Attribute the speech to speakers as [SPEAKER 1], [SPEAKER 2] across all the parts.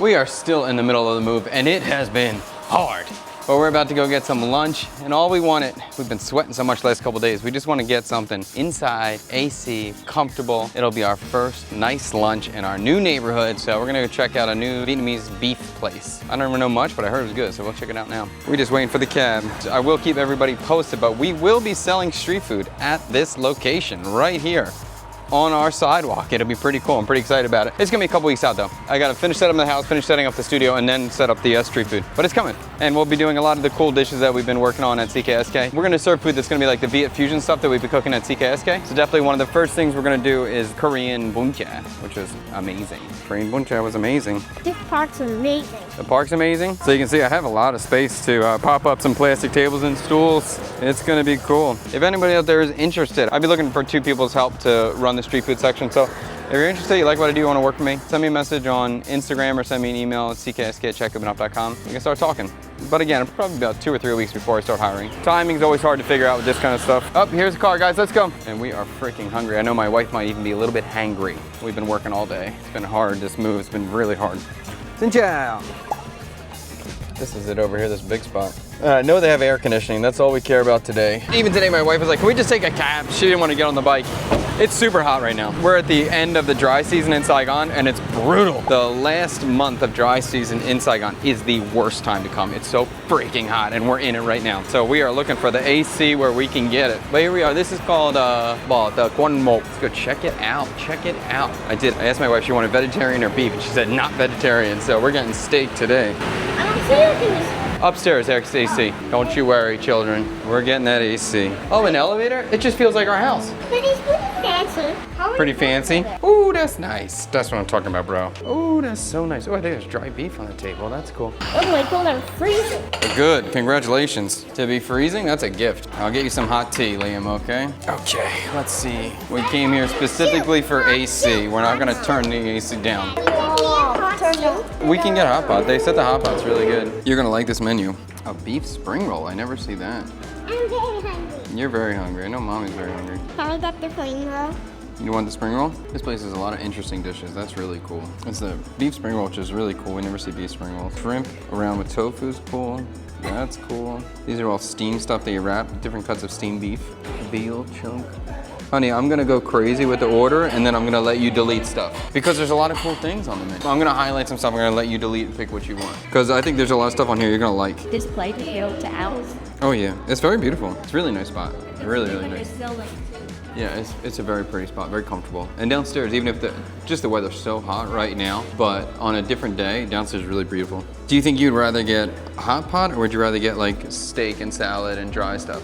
[SPEAKER 1] We are still in the middle of the move and it has been hard. But we're about to go get some lunch and all we wanted, we've been sweating so much the last couple days, we just want to get something inside, AC, comfortable. It'll be our first nice lunch in our new neighborhood. So we're gonna go check out a new Vietnamese beef place. I don't even know much, but I heard it was good, so we'll check it out now. We're just waiting for the cab. I will keep everybody posted, but we will be selling street food at this location right here on our sidewalk. It'll be pretty cool. I'm pretty excited about it. It's gonna be a couple weeks out though. I gotta finish setting up the house, finish setting up the studio, and then set up the street food. But it's coming. And we'll be doing a lot of the cool dishes that we've been working on at CKSK. We're gonna serve food that's gonna be like the Viet fusion stuff that we've been cooking at CKSK. So definitely one of the first things we're gonna do is Korean bún chả, which is amazing. Korean bún chả was amazing.
[SPEAKER 2] This park's amazing.
[SPEAKER 1] The park's amazing. So you can see I have a lot of space to pop up some plastic tables and stools. It's gonna be cool. If anybody out there is interested, I'd be looking for 2 people's help to run the street food section. So if you're interested, you like what I do, you want to work for me, send me a message on Instagram or send me an email at cksk@checkupingup.com. We can start talking. But again, probably about 2 or 3 weeks before I start hiring. Timing's always hard to figure out with this kind of stuff. Oh, here's the car, guys, let's go. And we are freaking hungry. I know my wife might even be a little bit hangry. We've been working all day. It's been hard, this move, it's been really hard. Xin chào. This is it over here, this big spot. I know they have air conditioning, that's all we care about today. Even today my wife was like, can we just take a cab? She didn't want to get on the bike. It's super hot right now. We're at the end of the dry season in Saigon and it's brutal. The last month of dry season in Saigon is the worst time to come. It's so freaking hot and we're in it right now. So we are looking for the AC where we can get it. But here we are, this is called Tơ Quán Mộc. Let's go check it out, check it out. I asked my wife if she wanted vegetarian or beef and she said not vegetarian. So we're getting steak today.
[SPEAKER 2] I don't see anything.
[SPEAKER 1] Upstairs, there's AC. Don't you worry, children. We're getting that AC. Oh, an elevator? It just feels like our house.
[SPEAKER 2] But it's pretty fancy.
[SPEAKER 1] Pretty fancy? Ooh, that's nice. That's what I'm talking about, bro. Ooh, that's so nice. Oh, I think there's dry beef on the table. That's cool.
[SPEAKER 2] Oh my god, I'm freezing.
[SPEAKER 1] Good, congratulations. To be freezing, that's a gift. I'll get you some hot tea, Liam, okay? Okay, let's see. We came here specifically for AC. We're not gonna turn the AC down. We can get a hot pot. They said the hot pot's really good. You're gonna like this menu. A beef spring roll, I never see that.
[SPEAKER 2] I'm very hungry.
[SPEAKER 1] You're very hungry. I know Mommy's very hungry.
[SPEAKER 2] Can I get the spring roll?
[SPEAKER 1] You want the spring roll? This place has a lot of interesting dishes. That's really cool. It's the beef spring roll, which is really cool. We never see beef spring rolls. Shrimp around with tofu's cool. That's cool. These are all steamed stuff that you wrap. Different cuts of steamed beef. Veal chunk. Honey, I'm gonna go crazy with the order and then I'm gonna let you delete stuff. Because there's a lot of cool things on the menu. I'm gonna highlight some stuff, I'm gonna let you delete and pick what you want. Because I think there's a lot of stuff on here you're gonna like.
[SPEAKER 3] This plate is built to ours.
[SPEAKER 1] Oh yeah, it's very beautiful. It's a really nice spot. Really, really nice.
[SPEAKER 3] They're selling too.
[SPEAKER 1] Yeah, it's a very pretty spot, very comfortable. And downstairs, even if the weather's so hot right now, but on a different day, downstairs is really beautiful. Do you think you'd rather get a hot pot or would you rather get like steak and salad and dry stuff?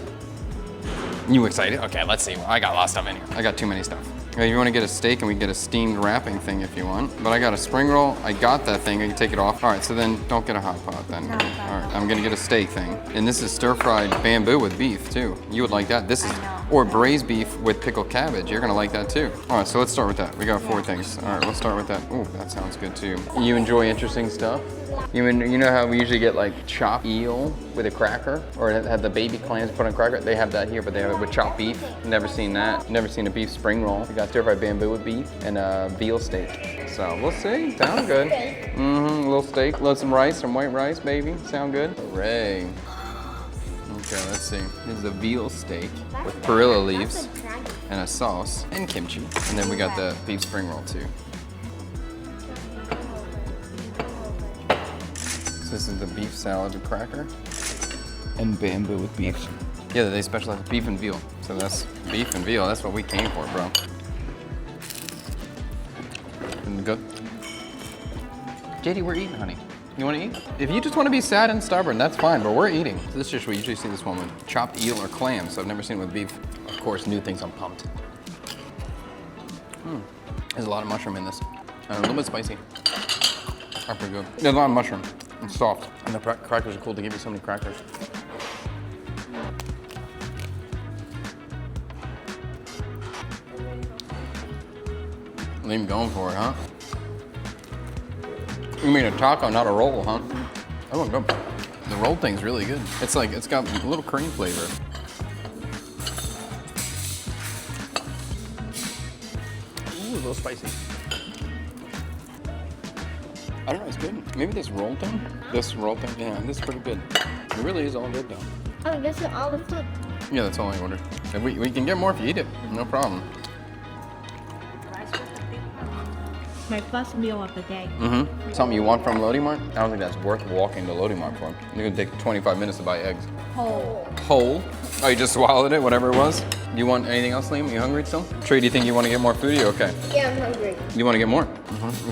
[SPEAKER 1] You excited? Okay, let's see. I got a lot of stuff in here. I got too many stuff. If you want to get a steak and we can get a steamed wrapping thing if you want. But I got a spring roll. I got that thing. I can take it off. All right, so then don't get a hot pot then.
[SPEAKER 3] No,
[SPEAKER 1] All right, I'm gonna get a steak thing. And this is stir-fried bamboo with beef too. You would like that. This is, or braised beef with pickled cabbage. You're gonna like that too. All right, so let's start with that. We got 4 things. All right, let's start with that. Ooh, that sounds good too. You enjoy interesting stuff? You know how we usually get like chopped eel with a cracker? Or have the baby clams put on a cracker? They have that here, but they have it with chopped beef. Never seen that. Never seen a beef spring roll. We got stir-fried bamboo with beef and a veal steak. So we'll see. Sounds good. A little steak, load some rice, some white rice, baby. Sound good? Hooray. Okay, let's see. This is a veal steak with perilla leaves and a sauce and kimchi. And then we got the beef spring roll too. This is the beef salad with cracker and bamboo with beef. Yeah, they specialize in beef and veal. So that's beef and veal. That's what we came for, bro. Isn't it good? JD, we're eating, honey. You want to eat? If you just want to be sad and stubborn, that's fine, but we're eating. So this dish, we usually see this one with chopped eel or clams. So I've never seen it with beef. Of course, new things, I'm pumped. There's a lot of mushroom in this. And a little bit spicy. Are pretty good. There's a lot of mushroom. It's soft. And the crackers are cool. They give you so many crackers. Leave him going for it, huh? You mean a taco, not a roll, huh? Oh, good. The roll thing's really good. It's like, it's got a little cream flavor. Ooh, a little spicy. I don't know, it's good. Maybe this roll thing? This roll thing, yeah, this is pretty good. It really is all good though.
[SPEAKER 2] Oh, this is all the food.
[SPEAKER 1] Yeah, that's all I ordered. And we can get more if you eat it, no problem.
[SPEAKER 3] My first meal of the day.
[SPEAKER 1] Mm-hmm. Something you want from Lodi Mart? I don't think that's worth walking to Lodi Mart for. You're gonna take 25 minutes to buy eggs.
[SPEAKER 3] Whole.
[SPEAKER 1] Whole? Oh, you just swallowed it, whatever it was? You want anything else, Liam? You hungry still? Trey, do you think you want to get more food? Are you okay?
[SPEAKER 2] Yeah, I'm hungry.
[SPEAKER 1] You want to get more?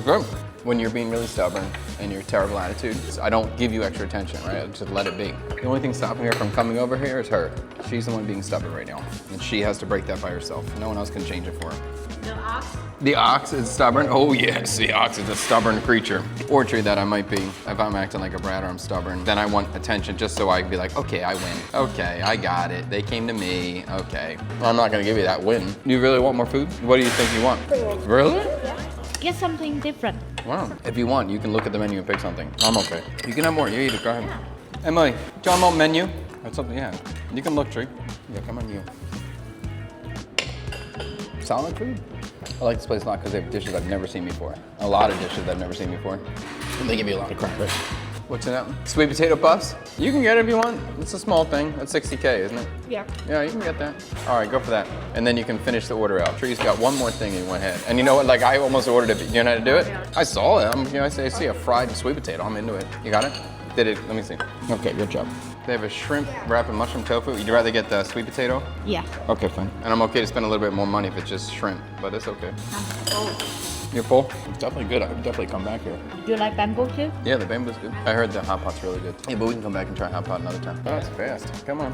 [SPEAKER 1] Good. When you're being really stubborn and you're terrible attitude, I don't give you extra attention, right? I just let it be. The only thing stopping her from coming over here is her. She's the one being stubborn right now. And she has to break that by herself. No one else can change it for her.
[SPEAKER 3] The ox.
[SPEAKER 1] The ox is stubborn? Oh yes, the ox is a stubborn creature. Or true that I might be. If I'm acting like a brat or I'm stubborn, then I want attention just so I can be like, okay, I win. Okay, I got it. They came to me. Okay. Well, I'm not gonna give you that win. You really want more food? What do you think you want? Really?
[SPEAKER 3] Get something different.
[SPEAKER 1] Wow. If you want, you can look at the menu and pick something. I'm okay. You can have more. You eat it. Go ahead. Emily, John Malt menu. That's something, yeah. You can look, Tree. Yeah, come on, you. Solid food. I like this place a lot because they have dishes I've never seen before. A lot of dishes I've never seen before. And they give you a lot of crap, right? What's in that one? Sweet potato puffs? You can get it if you want. It's a small thing. That's 60K, isn't it?
[SPEAKER 3] Yeah.
[SPEAKER 1] Yeah, you can get that. All right, go for that. And then you can finish the order out. Tree's got one more thing in one head. And you know what? Like, I almost ordered it. You know how to do it?
[SPEAKER 3] Yeah.
[SPEAKER 1] I saw it. I see a fried sweet potato. I'm into it. You got it? Did it? Let me see. Okay, good job. They have a shrimp wrap and mushroom tofu. You'd rather get the sweet potato?
[SPEAKER 3] Yeah.
[SPEAKER 1] Okay, fine. And I'm okay to spend a little bit more money if it's just shrimp, but it's okay.
[SPEAKER 3] Oh.
[SPEAKER 1] You're full? It's definitely good. I would definitely come back here.
[SPEAKER 3] Do you like bamboo too?
[SPEAKER 1] Yeah, the bamboo's good. I heard the hot pot's really good. Yeah, but we can come back and try hot pot another time. Oh, that's fast. Come on.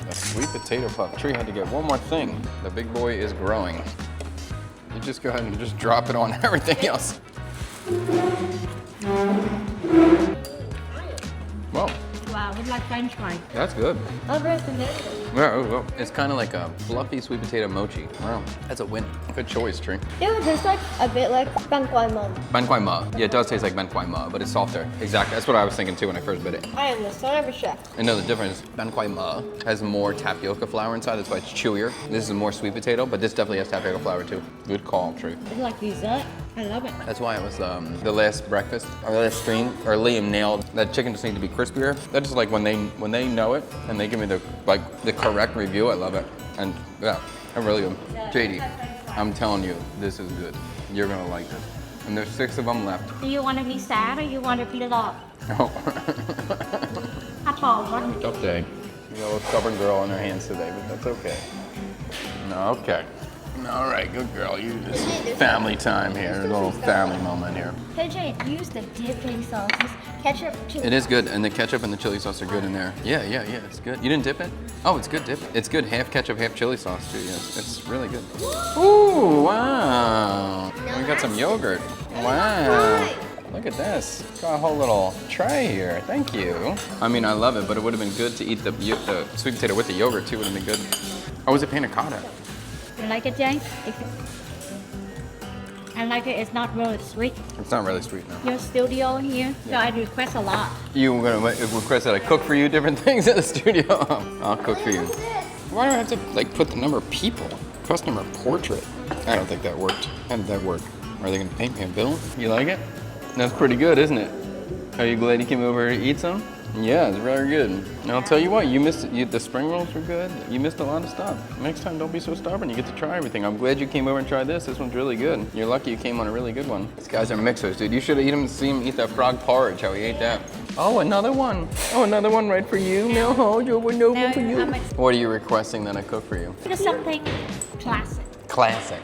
[SPEAKER 1] A sweet potato puff. Tree had to get one more thing. The big boy is growing. You just go ahead and just drop it on everything else. Well,
[SPEAKER 3] Wow, it's like French fries.
[SPEAKER 1] that's good.
[SPEAKER 2] I'll recommend it.
[SPEAKER 1] Yeah, well, it's kind of like a fluffy sweet potato mochi. Wow, that's a win. Good choice, Tree.
[SPEAKER 2] It would taste like a bit like Tơ Quán Mộc.
[SPEAKER 1] Ban Kwai Ma. Yeah, it does taste like Ban Kwai Ma, but it's softer. Exactly. That's what I was thinking too when I first bit it.
[SPEAKER 2] I am the son of a chef.
[SPEAKER 1] I know the difference. Ban Kwai Ma has more tapioca flour inside. That's why it's chewier. This is more sweet potato, but this definitely has tapioca flour too. Good call, Tree.
[SPEAKER 3] It's like dessert. I love it.
[SPEAKER 1] That's why it was the last breakfast or the last stream, or Liam nailed that chicken just needs to be crispier. That's just like when they know it and they give me the correct review. I love it, and yeah, I'm really good. JD, I'm telling you, this is good. You're gonna like this. And there's 6 of them left.
[SPEAKER 3] Do you want to be sad or you want to be loved?
[SPEAKER 1] Oh.
[SPEAKER 3] Apple, what?
[SPEAKER 1] Tough day. You got a little stubborn girl on her hands today, but that's okay. No, okay. All right, good girl. You just family time here. A little family moment here.
[SPEAKER 2] KJ, use the dipping sauces. Ketchup, chili.
[SPEAKER 1] It is good, and the ketchup and the chili sauce are good in there. Yeah, it's good. You didn't dip it? Oh, it's good dip. It's good, half ketchup, half chili sauce too. Yes, it's really good. Ooh, wow. We got some yogurt. Wow. Look at this. Got a whole little tray here. Thank you. I mean, I love it, but it would have been good to eat the sweet potato with the yogurt too. Would have been good. Oh, was it panna cotta?
[SPEAKER 3] You like it, Jay? I like it. It's not really sweet.
[SPEAKER 1] It's not really sweet, no.
[SPEAKER 3] Your studio here, so I request a lot.
[SPEAKER 1] You were gonna request that I cook for you different things at the studio? I'll cook for you. Why do I have to like put the number of people? Customer portrait. I don't think that worked. How did that work? Are they gonna paint me a bill? You like it? That's pretty good, isn't it? Are you glad you came over to eat some? Yeah, it's very good. And I'll tell you what, you missed the spring rolls were good. You missed a lot of stuff. Next time, don't be so stubborn. You get to try everything. I'm glad you came over and tried this. This one's really good. You're lucky you came on a really good one. These guys are mixers, dude. You should have seen him eat that frog porridge, how he ate that. Oh, another one. Oh, another one right for you. No, you were no one for you. What are you requesting that I cook for you?
[SPEAKER 3] Just something classic.
[SPEAKER 1] Classic.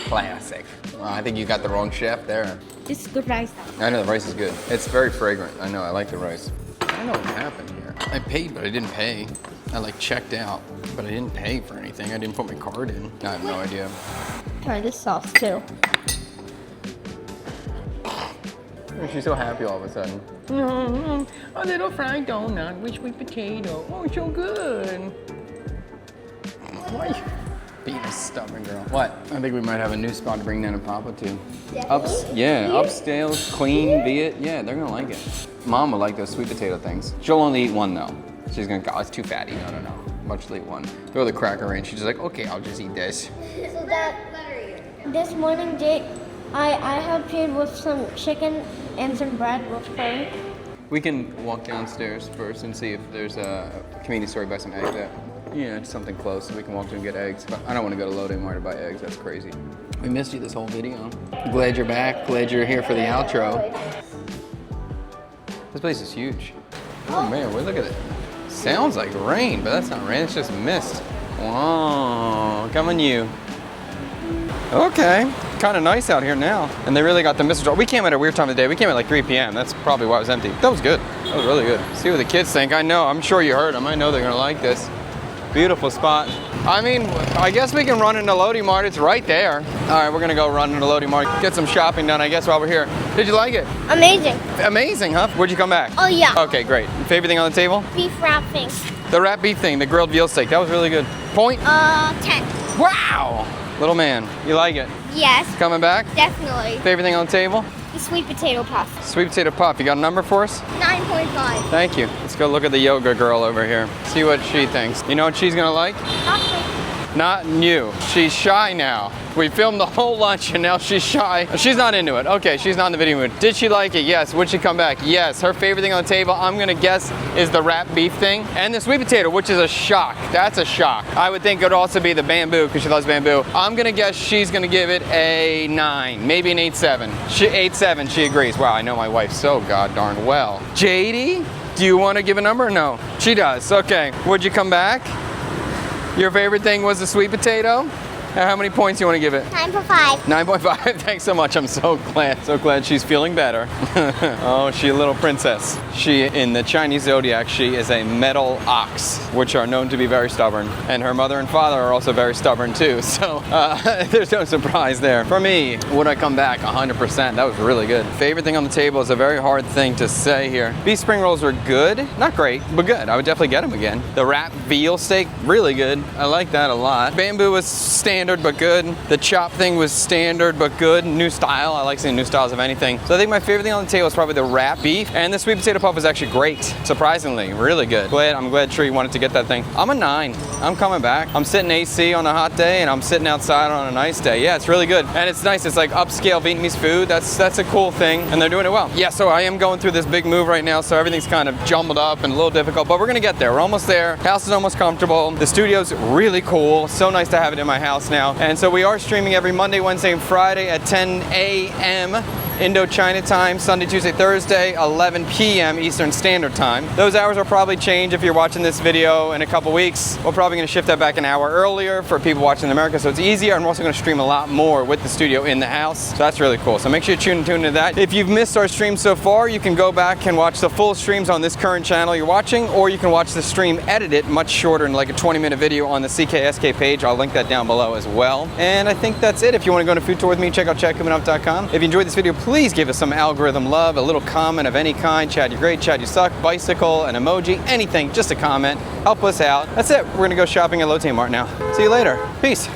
[SPEAKER 1] Classic. Well, I think you got the wrong chef there.
[SPEAKER 3] It's good rice.
[SPEAKER 1] I know the rice is good. It's very fragrant. I know, I like the rice. I don't know what happened here. I paid, but I didn't pay. I like checked out, but I didn't pay for anything. I didn't put my card in. I have no idea.
[SPEAKER 2] Try this sauce too.
[SPEAKER 1] She's so happy all of a sudden. A little fried donut with sweet potato. Oh, it's so good. Why are you being a stubborn girl? What? I think we might have a new spot to bring Nana and Papa to. Upscale, clean, be it. Yeah, they're gonna like it. Mom will like those sweet potato things. She'll only eat one though. She's gonna go, oh, it's too fatty. No. Much to eat one. Throw the cracker in. She's just like, okay, I'll just eat this.
[SPEAKER 2] So that this morning, Jake, I helped you with some chicken And some bread with curry.
[SPEAKER 1] We can walk downstairs first and see if there's a convenience store to buy some eggs at. Yeah, it's something close. We can walk to and get eggs. But I don't want to go to Loading Mart to buy eggs. That's crazy. We missed you this whole video. Glad you're back. Glad you're here for the outro. This place is huge. Oh man, look at it. Sounds like rain, but that's not rain. It's just mist. Wow, coming you. Okay, kind of nice out here now. And they really got the mist. We came at a weird time of the day. We came at like 3 p.m. That's probably why it was empty. That was good. That was really good. See what the kids think. I know, I'm sure you heard them. I know they're gonna like this. Beautiful spot. I mean, I guess we can run into Loading Mart. It's right there. All right, we're gonna go run into Loading Mart, get some shopping done, I guess, while we're here. Did you like it?
[SPEAKER 2] Amazing.
[SPEAKER 1] Amazing, huh? Where'd you come back?
[SPEAKER 2] Oh yeah.
[SPEAKER 1] Okay, great. Favorite thing on the table?
[SPEAKER 2] Beef wrap things.
[SPEAKER 1] The wrap beef thing, the grilled veal steak. That was really good. Point?
[SPEAKER 2] 10.
[SPEAKER 1] Wow! Little man, you like it?
[SPEAKER 2] Yes,
[SPEAKER 1] Coming back?
[SPEAKER 2] definitely.
[SPEAKER 1] Favorite thing on the table?
[SPEAKER 2] The sweet potato puff.
[SPEAKER 1] Sweet potato puff. You got a number for us?
[SPEAKER 2] 9.5.
[SPEAKER 1] Thank you. Let's go look at the yoga girl over here. See what she thinks. You know what she's gonna like? Not you. She's shy now. We filmed the whole lunch and now she's shy. She's not into it. Okay, she's not in the video mood. Did she like it? Yes. Would she come back? Yes. Her favorite thing on the table, I'm gonna guess, is the wrapped beef thing. And the sweet potato, which is a shock. That's a shock. I would think it would also be the bamboo, because she loves bamboo. I'm gonna guess she's gonna give it a 9, maybe an 8.7. 8.7, she agrees. Wow, I know my wife so god darn well. JD, do you wanna give a number or no? She does, okay. Would you come back? Your favorite thing was the sweet potato? How many points do you want to give it?
[SPEAKER 2] 9.5.
[SPEAKER 1] 9.5. Thanks so much. I'm so glad she's feeling better. Oh, she's a little princess. She, in the Chinese zodiac, she is a metal ox, which are known to be very stubborn. And her mother and father are also very stubborn too. So there's no surprise there. For me, would I come back? 100%. That was really good. Favorite thing on the table is a very hard thing to say here. Beef spring rolls were good. Not great, but good. I would definitely get them again. The wrapped veal steak, really good. I like that a lot. Bamboo was standard but good. The chop thing was standard but good. New style. I like seeing new styles of anything. So I think my favorite thing on the table is probably the wrapped beef, and the sweet potato puff was actually great. Surprisingly, really good. I'm glad Tree wanted to get that thing. I'm a 9. I'm coming back. I'm sitting AC on a hot day and I'm sitting outside on a nice day. Yeah, it's really good. And it's nice. It's like upscale Vietnamese food. That's a cool thing, and they're doing it well. Yeah, so I am going through this big move right now, so everything's kind of jumbled up and a little difficult, but we're gonna get there. We're almost there. House is almost comfortable. The studio's really cool. So nice to have it in my house now. And so we are streaming every Monday, Wednesday, and Friday at 10 a.m. Indochina time, Sunday, Tuesday, Thursday, 11 p.m. Eastern Standard Time. Those hours will probably change if you're watching this video in a couple weeks. We're probably gonna shift that back an hour earlier for people watching in America, so it's easier. And we're also gonna stream a lot more with the studio in the house. So that's really cool. So make sure you tune into that. If you've missed our stream so far, you can go back and watch the full streams on this current channel you're watching, or you can watch the stream edited much shorter in like a 20-minute video on the CKSK page. I'll link that down below as well. And I think that's it. If you wanna go on a food tour with me, check out chadcookingup.com. If you enjoyed this video, please give us some algorithm love, a little comment of any kind. Chad, you're great. Chad, you suck. Bicycle, an emoji, anything, just a comment. Help us out. That's it. We're gonna go shopping at Lotte Mart now. See you later. Peace.